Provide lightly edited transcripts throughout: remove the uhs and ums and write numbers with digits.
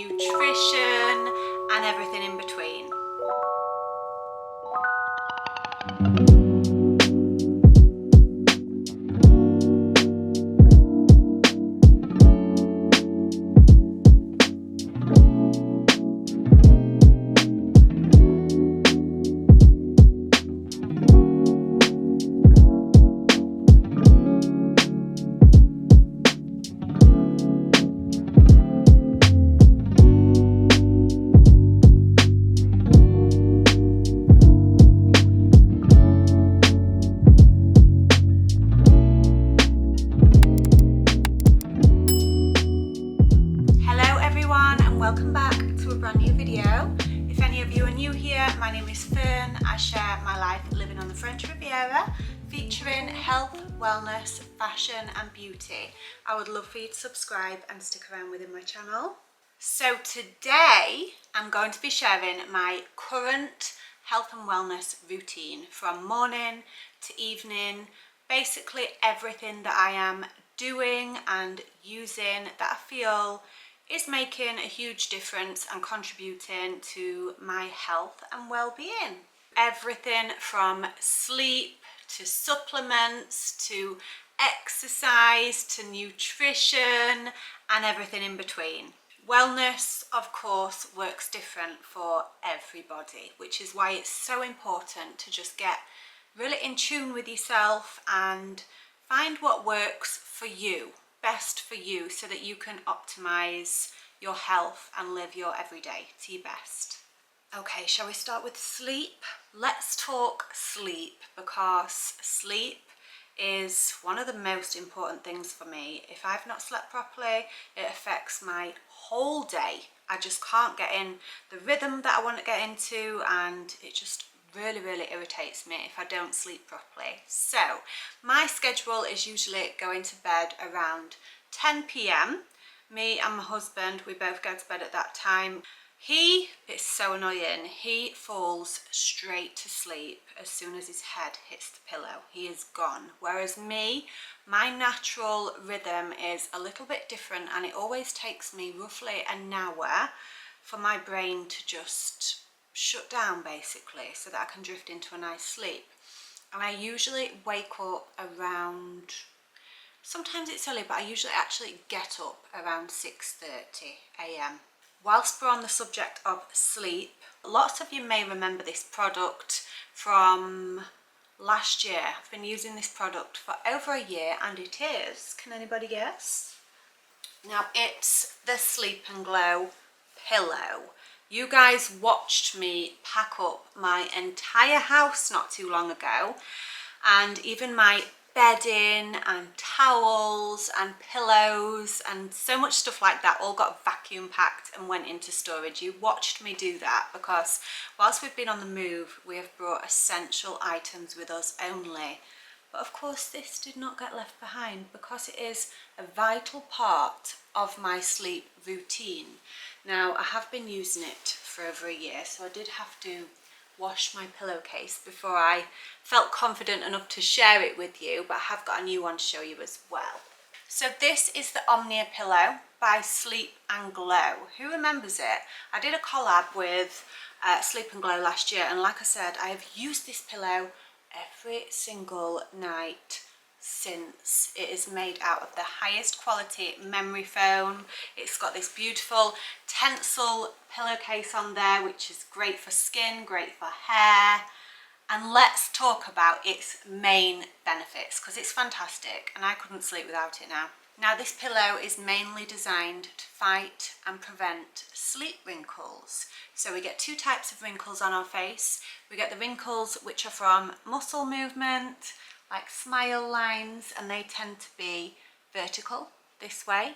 nutrition and everything in between. Welcome back to a brand new video. If any of you are new here, my name is Fern. I share my life living on the French Riviera, featuring health, wellness, fashion and beauty. I would love for you to subscribe and stick around within my channel. So today I'm going to be sharing my current health and wellness routine from morning to evening, basically everything that I am doing and using that I feel is making a huge difference and contributing to my health and well-being. Everything from sleep to supplements to exercise to nutrition and everything in between. Wellness, of course, works different for everybody, which is why it's so important to just get really in tune with yourself and find what works for you, best for you, so that you can optimize your health and live your everyday to your best. Okay, shall we start with sleep? Let's talk sleep, because sleep is one of the most important things for me. If I've not slept properly, it affects my whole day. I just can't get in the rhythm that I want to get into, and it just really irritates me if I don't sleep properly. So my schedule is usually going to bed around 10 p.m. Me and my husband, we both go to bed at that time. It's so annoying, he falls straight to sleep as soon as his head hits the pillow. He is gone. Whereas me, my natural rhythm is a little bit different, and it always takes me roughly an hour for my brain to just shut down, basically, so that I can drift into a nice sleep. And I usually wake up around, sometimes it's early, but I usually actually get up around 6:30 a.m. Whilst we're on the subject of sleep, lots of you may remember this product from last year. I've been using this product for over a year, and it is, can anybody guess? Now, it's the Sleep and Glow pillow. You guys watched me pack up my entire house not too long ago, and even my bedding and towels and pillows and so much stuff like that all got vacuum packed and went into storage. You watched me do that because whilst we've been on the move, we have brought essential items with us only. But of course this did not get left behind, because it is a vital part of my sleep routine. Now, I have been using it for over a year, so I did have to wash my pillowcase before I felt confident enough to share it with you, but I have got a new one to show you as well. So this is the Omnia pillow by Sleep and Glow. Who remembers it? I did a collab with Sleep and Glow last year, and like I said, I have used this pillow every single night since. It is made out of the highest quality memory foam. It's got this beautiful tencel pillowcase on there, which is great for skin, great for hair. And let's talk about its main benefits, because it's fantastic and I couldn't sleep without it now. Now, this pillow is mainly designed to fight and prevent sleep wrinkles. So we get two types of wrinkles on our face. We get the wrinkles which are from muscle movement, like smile lines, and they tend to be vertical this way.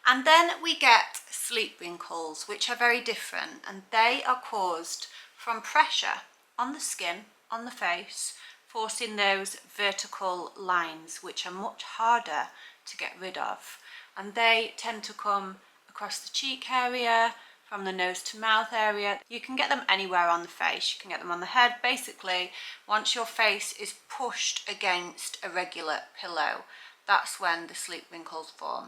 And then we get sleep wrinkles, which are very different, and they are caused from pressure on the skin, on the face, forcing those vertical lines, which are much harder to get rid of. And they tend to come across the cheek area, from the nose to mouth area. You can get them anywhere on the face. You can get them on the head. Basically, once your face is pushed against a regular pillow, that's when the sleep wrinkles form.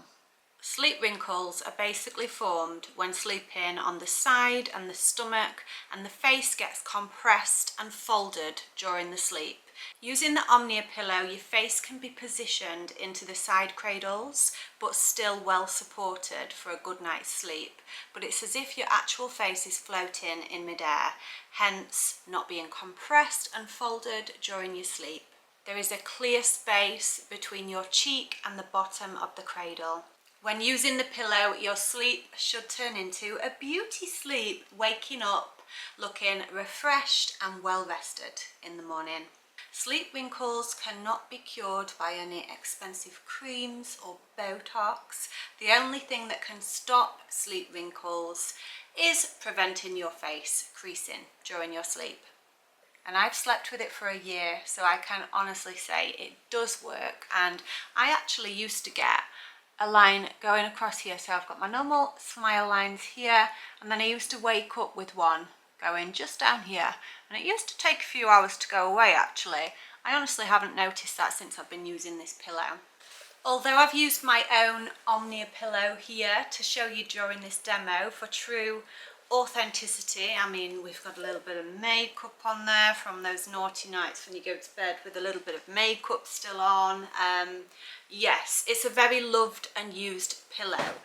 Sleep wrinkles are basically formed when sleeping on the side and the stomach, and the face gets compressed and folded during the sleep. Using the Omnia pillow, your face can be positioned into the side cradles but still well supported for a good night's sleep. But it's as if your actual face is floating in midair, hence not being compressed and folded during your sleep. There is a clear space between your cheek and the bottom of the cradle. When using the pillow, your sleep should turn into a beauty sleep, waking up looking refreshed and well rested in the morning. Sleep wrinkles cannot be cured by any expensive creams or Botox. The only thing that can stop sleep wrinkles is preventing your face creasing during your sleep. And I've slept with it for a year, so I can honestly say it does work. And I actually used to get a line going across here, so I've got my normal smile lines here, and then I used to wake up with one going just down here, and it used to take a few hours to go away actually. I honestly haven't noticed that since I've been using this pillow. Although I've used my own Omnia pillow here to show you during this demo for true authenticity. I mean, we've got a little bit of makeup on there from those naughty nights when you go to bed with a little bit of makeup still on. Yes, it's a very loved and used pillow.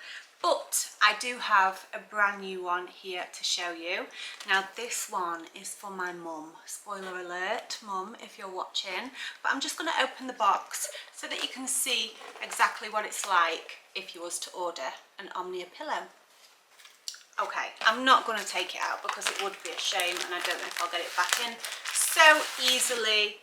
But I do have a brand new one here to show you. Now this one is for my mum. Spoiler alert, mum, if you're watching. But I'm just going to open the box so that you can see exactly what it's like if you was to order an Omnia pillow. Okay, I'm not going to take it out because it would be a shame, and I don't know if I'll get it back in so easily.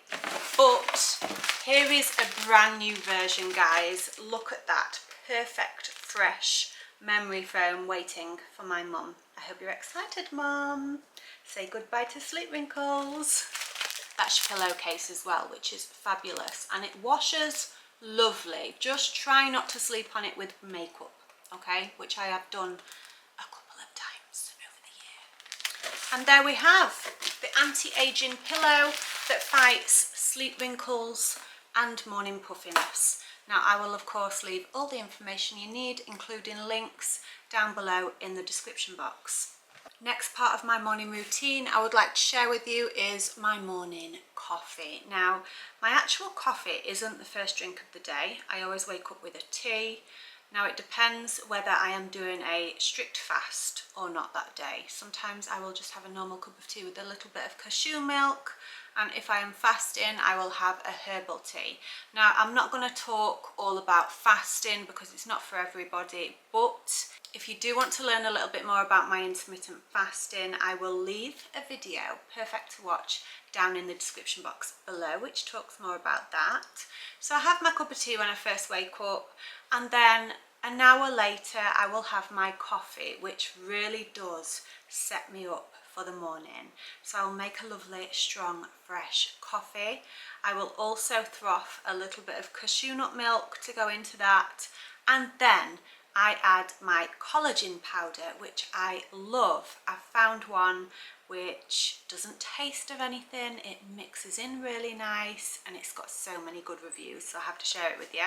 But here is a brand new version, guys. Look at that. Perfect, fresh memory foam waiting for my mum. I hope you're excited, mum. Say goodbye to sleep wrinkles. That's your pillowcase as well, which is fabulous, and it washes lovely. Just try not to sleep on it with makeup, okay, which I have done a couple of times over the year. And there we have the anti-aging pillow that fights sleep wrinkles and morning puffiness. Now I will of course leave all the information you need, including links, down below in the description box. Next part of my morning routine I would like to share with you is my morning coffee. Now my actual coffee isn't the first drink of the day. I always wake up with a tea. Now it depends whether I am doing a strict fast or not that day. Sometimes I will just have a normal cup of tea with a little bit of cashew milk, and if I am fasting I will have a herbal tea. Now I'm not going to talk all about fasting because it's not for everybody, but if you do want to learn a little bit more about my intermittent fasting, I will leave a video, perfect to watch, down in the description box below, which talks more about that. So I have my cup of tea when I first wake up, and then an hour later I will have my coffee, which really does set me up for the morning. So I'll make a lovely strong fresh coffee. I will also froth a little bit of cashew nut milk to go into that, and then I add my collagen powder, which I love. I found one which doesn't taste of anything, it mixes in really nice, and it's got so many good reviews, so I have to share it with you.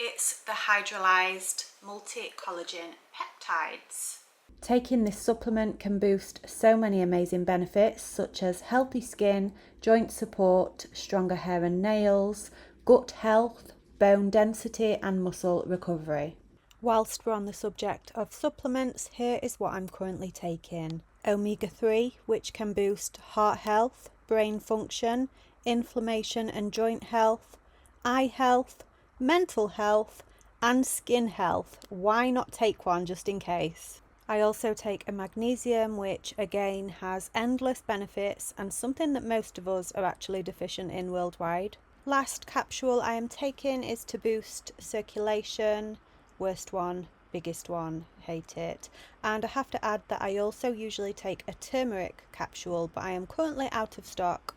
It's the hydrolyzed multi-collagen peptides. Taking this supplement can boost so many amazing benefits, such as healthy skin, joint support, stronger hair and nails, gut health, bone density and muscle recovery. Whilst we're on the subject of supplements, here is what I'm currently taking. Omega-3, which can boost heart health, brain function, inflammation and joint health, eye health, mental health and skin health. Why not take one just in case? I also take a magnesium, which again has endless benefits and something that most of us are actually deficient in worldwide. Last capsule I am taking is to boost circulation. Worst one, biggest one, hate it. And I have to add that I also usually take a turmeric capsule, but I am currently out of stock.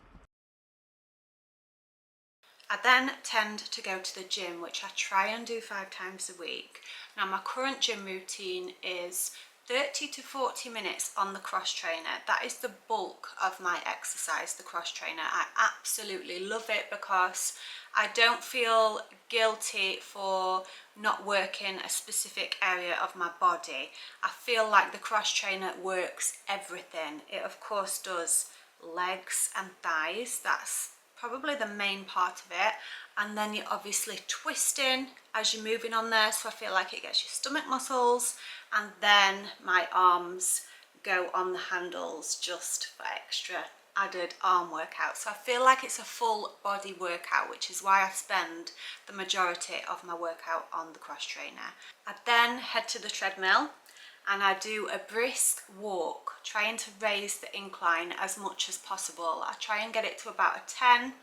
I then tend to go to the gym, which I try and do 5 times a week. Now my current gym routine is 30 to 40 minutes on the cross trainer. That is the bulk of my exercise, the cross trainer. I absolutely love it because I don't feel guilty for not working a specific area of my body. I feel like the cross trainer works everything. It of course does legs and thighs. That's probably the main part of it, and then you're obviously twisting as you're moving on there, so I feel like it gets your stomach muscles, and then my arms go on the handles just for extra added arm workout. So I feel like it's a full body workout, which is why I spend the majority of my workout on the cross trainer. I then head to the treadmill and I do a brisk walk, trying to raise the incline as much as possible. I try and get it to about a 10,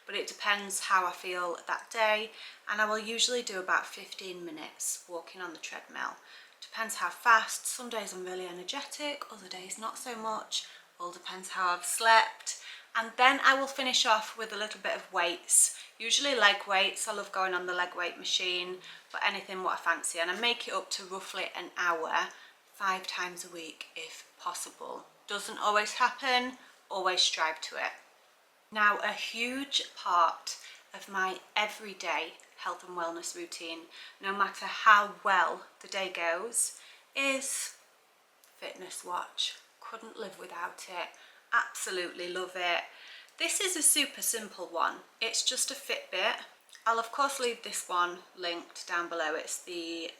but it depends how I feel that day, and I will usually do about 15 minutes walking on the treadmill. Depends how fast. Some days I'm really energetic, other days not so much. All depends how I've slept. And then I will finish off with a little bit of weights, usually leg weights. I love going on the leg weight machine, but anything what I fancy, and I make it up to roughly an hour, 5 times a week if possible. Doesn't always happen, always strive to it. Now, a huge part of my everyday health and wellness routine, no matter how well the day goes, is fitness watch. Couldn't live without it. Absolutely love it. This is a super simple one. It's just a Fitbit. I'll of course leave this one linked down below. It's the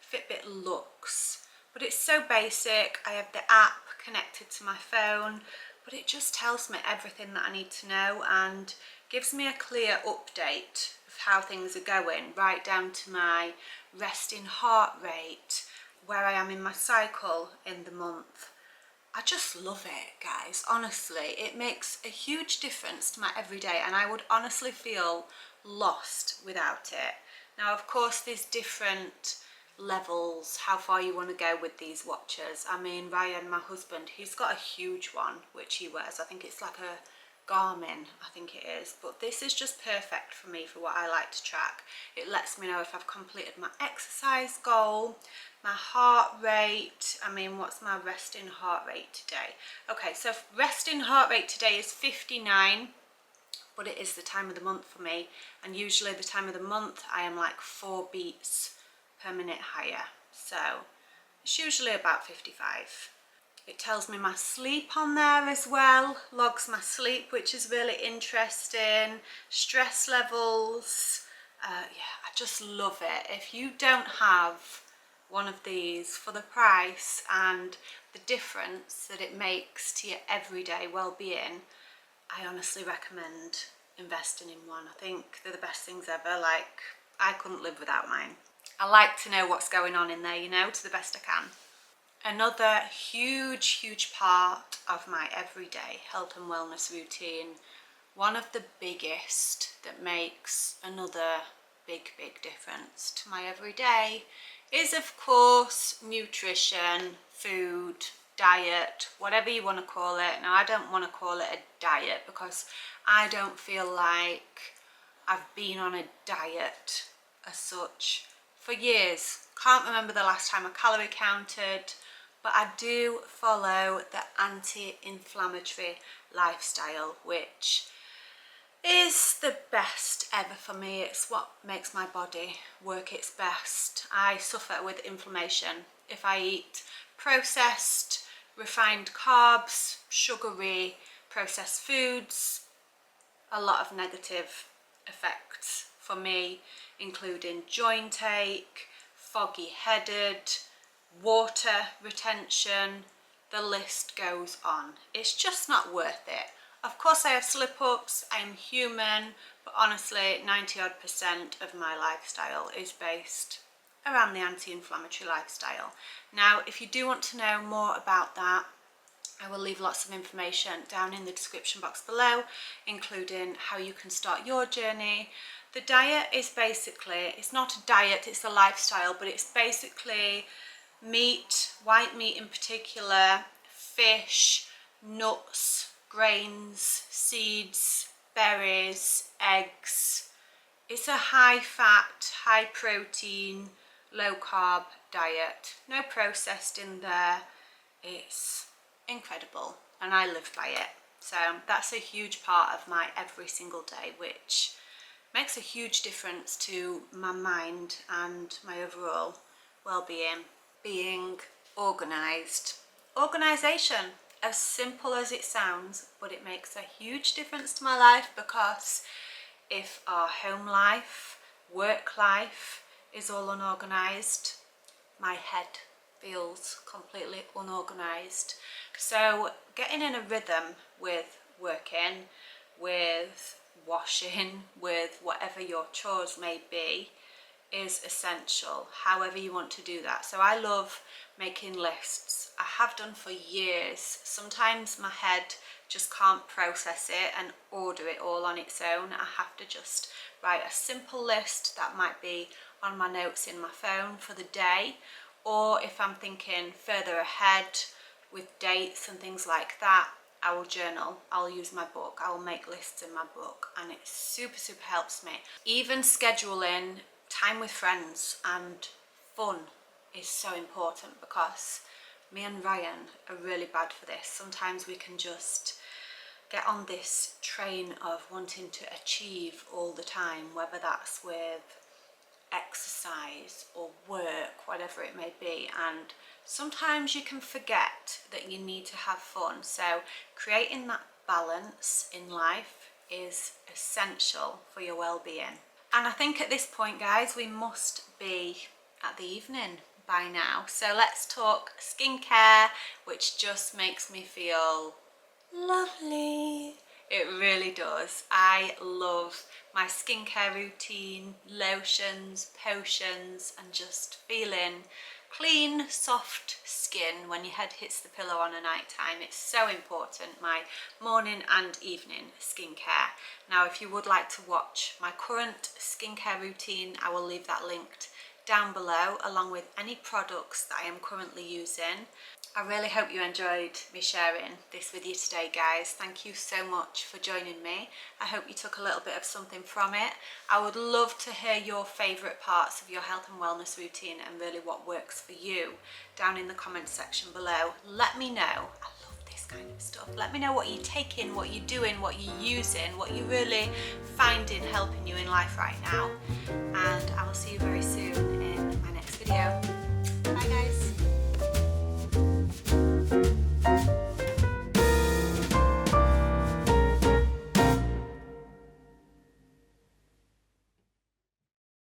Fitbit Luxe, but it's so basic. I have the app connected to my phone, but it just tells me everything that I need to know and gives me a clear update of how things are going, right down to my resting heart rate, where I am in my cycle in the month. I just love it, guys. Honestly, it makes a huge difference to my everyday, and I would honestly feel lost without it. Now, of course, there's different levels, how far you want to go with these watches. I mean, Ryan, my husband, he's got a huge one which he wears. I think it's like a Garmin, I think it is, but this is just perfect for me for what I like to track. It lets me know if I've completed my exercise goal, my heart rate. I mean, what's my resting heart rate today? Okay, so resting heart rate today is 59, but it is the time of the month for me, and usually the time of the month I am like 4 beats per minute higher, so it's usually about 55. It tells me my sleep on there as well, logs my sleep, which is really interesting, stress levels. Yeah, I just love it. If you don't have one of these for the price and the difference that it makes to your everyday well-being, I honestly recommend investing in one. I think they're the best things ever. Like, I couldn't live without mine. I like to know what's going on in there, you know, to the best I can. Another huge part of my everyday health and wellness routine, one of the biggest that makes another big difference to my everyday, is of course nutrition, food, diet, whatever you want to call it. Now, I don't want to call it a diet because I don't feel like I've been on a diet as such for years. Can't remember the last time I calorie counted, but I do follow the anti-inflammatory lifestyle, which is the best ever for me. It's what makes my body work its best. I suffer with inflammation if I eat processed, refined carbs, sugary, processed foods. A lot of negative effects for me, including joint ache, foggy headed, water retention, the list goes on. It's just not worth it. Of course I have slip-ups, I am human, but honestly 90% of my lifestyle is based around the anti-inflammatory lifestyle. Now, if you do want to know more about that, I will leave lots of information down in the description box below, including how you can start your journey. The diet is basically, it's not a diet, it's a lifestyle, but it's basically meat, white meat in particular, fish, nuts, grains, seeds, berries, eggs. It's a high fat, high protein, low carb diet, no processed in there. It's incredible and I live by it. So that's a huge part of my every single day, which makes a huge difference to my mind and my overall well-being. Being organised. Organisation, as simple as it sounds, but it makes a huge difference to my life, because if our home life, work life is all unorganised, my head feels completely unorganised. So getting in a rhythm with working, with washing, with whatever your chores may be, is essential, however you want to do that. So I love making lists. I have done for years. Sometimes my head just can't process it and order it all on its own. I have to just write a simple list that might be on my notes in my phone for the day, or if I'm thinking further ahead with dates and things like that, I will journal, I'll use my book, I will make lists in my book, and it super helps me. Even scheduling time with friends and fun is so important, because me and Ryan are really bad for this. Sometimes we can just get on this train of wanting to achieve all the time, whether that's with exercise or work, whatever it may be, and sometimes you can forget that you need to have fun. So creating that balance in life is essential for your well-being. And I think at this point, guys, we must be at the evening by now. So let's talk skincare, which just makes me feel lovely. It really does. I love my skincare routine, lotions, potions, and just feeling clean, soft skin when your head hits the pillow on a night time. It's so important, my morning and evening skincare. Now, if you would like to watch my current skincare routine, I will leave that linked down below, along with any products that I am currently using. I really hope you enjoyed me sharing this with you today, guys. Thank you so much for joining me. I hope you took a little bit of something from it. I would love to hear your favourite parts of your health and wellness routine, and really what works for you, down in the comments section below. Let me know. I love this kind of stuff. Let me know what you're taking, what you're doing, what you're using, what you're really finding helping you in life right now. And I will see you very soon in my next video.